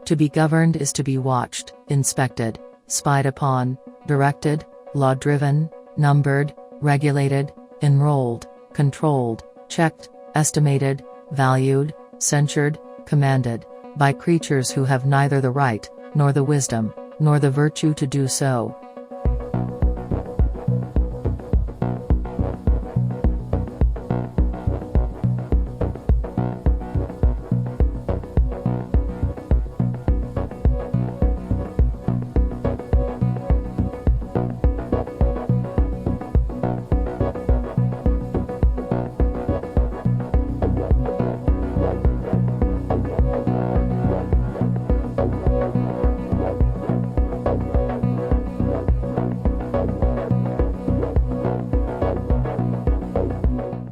To be governed is to be watched, inspected, spied upon, directed, law-driven, numbered, regulated, enrolled, controlled, checked, estimated, valued, censured, commanded, by creatures who have neither the right, nor the wisdom, nor the virtue to do so.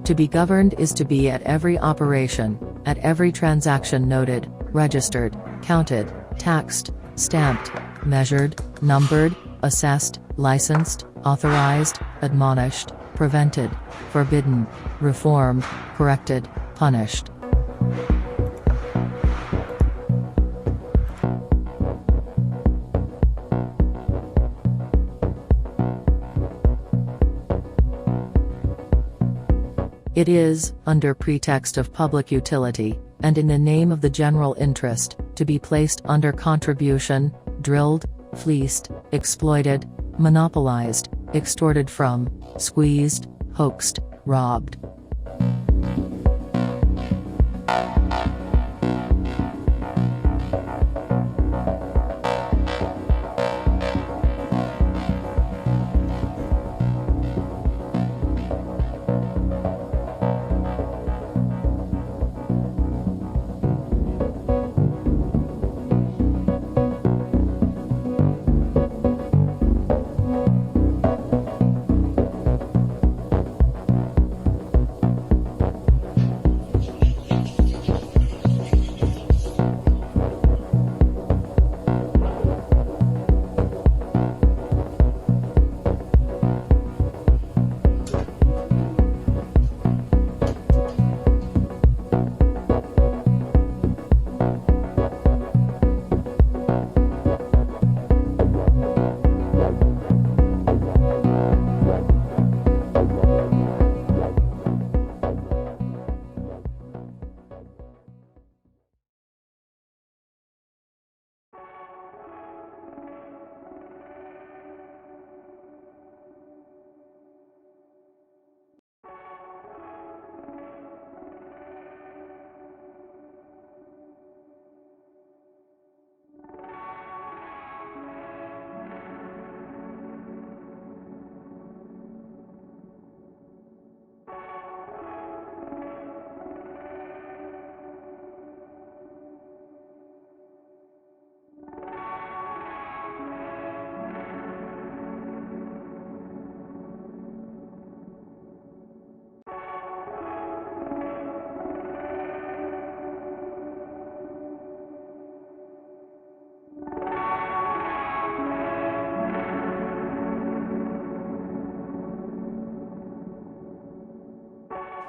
To be governed is to be at every operation, at every transaction noted, registered, counted, taxed, stamped, measured, numbered, assessed, licensed, authorized, admonished, prevented, forbidden, reformed, corrected, punished. It is, under pretext of public utility, and in the name of the general interest, to be placed under contribution, drilled, fleeced, exploited, monopolized, extorted from, squeezed, hoaxed, robbed.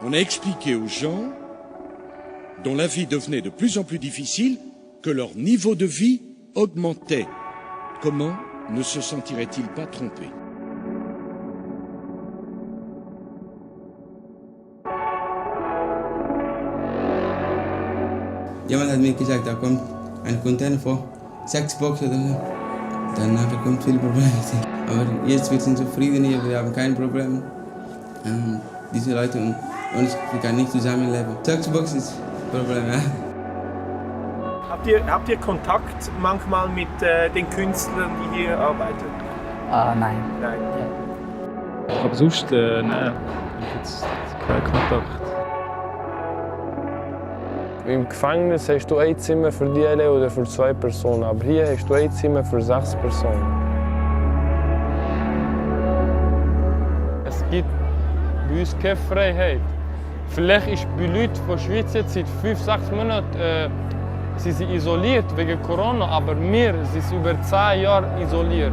On a expliqué aux gens, dont la vie devenait de plus en plus difficile, que leur niveau de vie augmentait. Comment ne se sentiraient-ils pas trompés? Jemand hat mir gesagt, da kommt ein Container vor 6 Boxen oder so. Danach kommt viel Probleme. Aber jetzt wir sind zufrieden hier, wir haben kein Problem. Diese Leute und uns, wir können nicht zusammenleben. 6 Boxen ist ein Problem, ja. Habt ihr Kontakt manchmal mit den Künstlern, die hier arbeiten? Nein. Nein. Ja. Aber sonst, nein, jetzt keinen Kontakt. Im Gefängnis hast du ein Zimmer für die oder für 2 Personen, aber hier hast du ein Zimmer für 6 Personen. Es gibt bei uns keine Freiheit. Vielleicht ist bei Leuten von der Schweiz jetzt seit 5-6 Monaten sie sind isoliert wegen Corona, aber wir sind über 10 Jahre isoliert.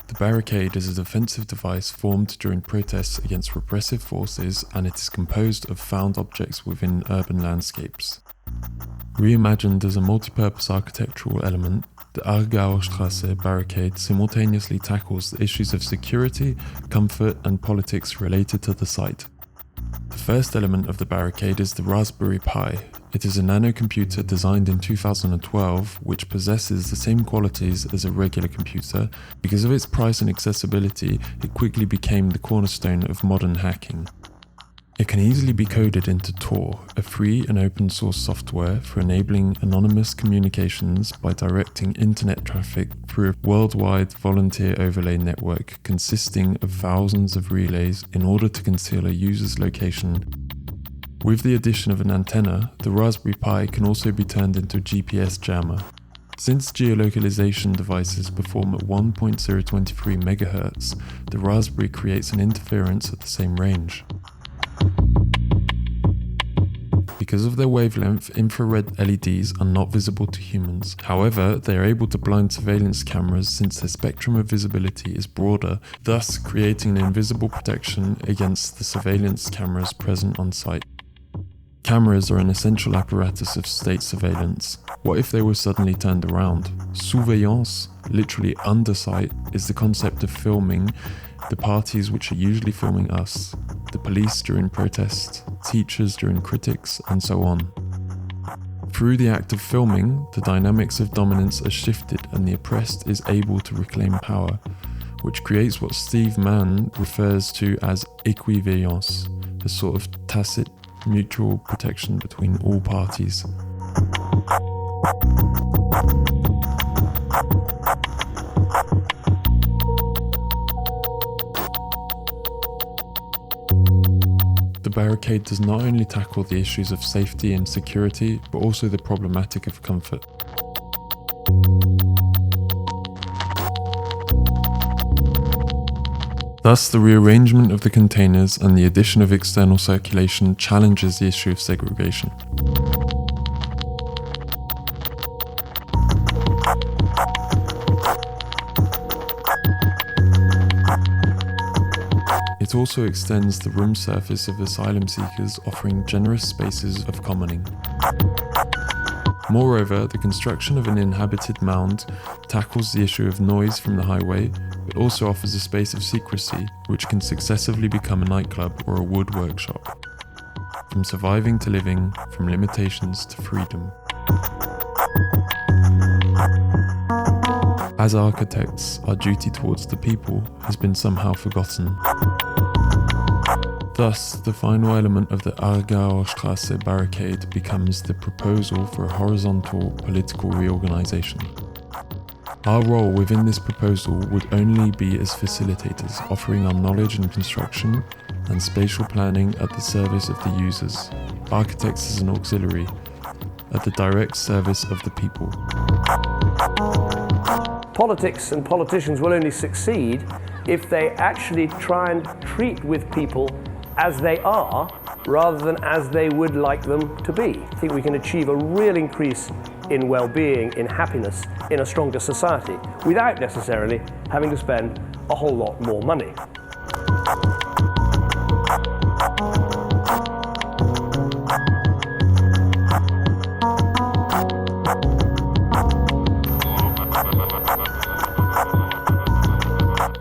The barricade is a defensive device formed during protests against repressive forces, and it is composed of found objects within urban landscapes. Reimagined as a multi-purpose architectural element, the Aargauer Straße barricade simultaneously tackles the issues of security, comfort, and politics related to the site. The first element of the barricade is the Raspberry Pi. It is a nanocomputer designed in 2012 which possesses the same qualities as a regular computer. Because of its price and accessibility, it quickly became the cornerstone of modern hacking. It can easily be coded into Tor, a free and open source software for enabling anonymous communications by directing internet traffic through a worldwide volunteer overlay network consisting of thousands of relays in order to conceal a user's location. With the addition of an antenna, the Raspberry Pi can also be turned into a GPS jammer. Since geolocalization devices perform at 1.023 MHz, the Raspberry creates an interference at the same range. Because of their wavelength, infrared LEDs are not visible to humans. However, they are able to blind surveillance cameras since their spectrum of visibility is broader, thus creating an invisible protection against the surveillance cameras present on site. Cameras are an essential apparatus of state surveillance. What if they were suddenly turned around? Surveillance, literally under sight, is the concept of filming the parties which are usually filming us, the police during protests, teachers during critics, and so on. Through the act of filming, the dynamics of dominance are shifted and the oppressed is able to reclaim power, which creates what Steve Mann refers to as équivalence, a sort of tacit mutual protection between all parties. The barricade does not only tackle the issues of safety and security, but also the problematic of comfort. Thus, the rearrangement of the containers and the addition of external circulation challenges the issue of segregation. It also extends the room surface of asylum seekers, offering generous spaces of commoning. Moreover, the construction of an inhabited mound tackles the issue of noise from the highway, but also offers a space of secrecy, which can successively become a nightclub or a wood workshop. From surviving to living, from limitations to freedom. As architects, our duty towards the people has been somehow forgotten. Thus, the final element of the Aargauer Straße barricade becomes the proposal for a horizontal political reorganization. Our role within this proposal would only be as facilitators, offering our knowledge in construction and spatial planning at the service of the users, architects as an auxiliary, at the direct service of the people. Politics and politicians will only succeed if they actually try and treat with people as they are, rather than as they would like them to be. I think we can achieve a real increase in well-being, in happiness, in a stronger society, without necessarily having to spend a whole lot more money.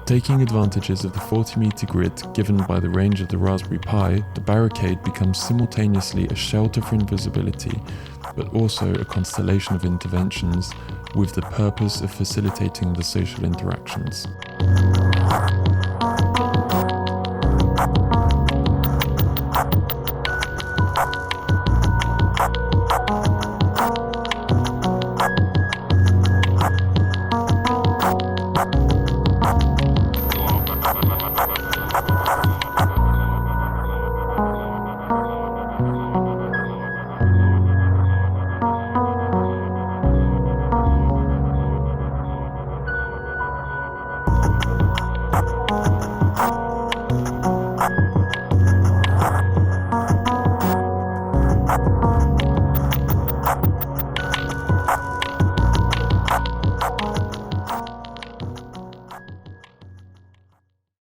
Taking advantages of the 40-meter grid given by the range of the Raspberry Pi, the barricade becomes simultaneously a shelter for invisibility, but also a constellation of interventions with the purpose of facilitating the social interactions.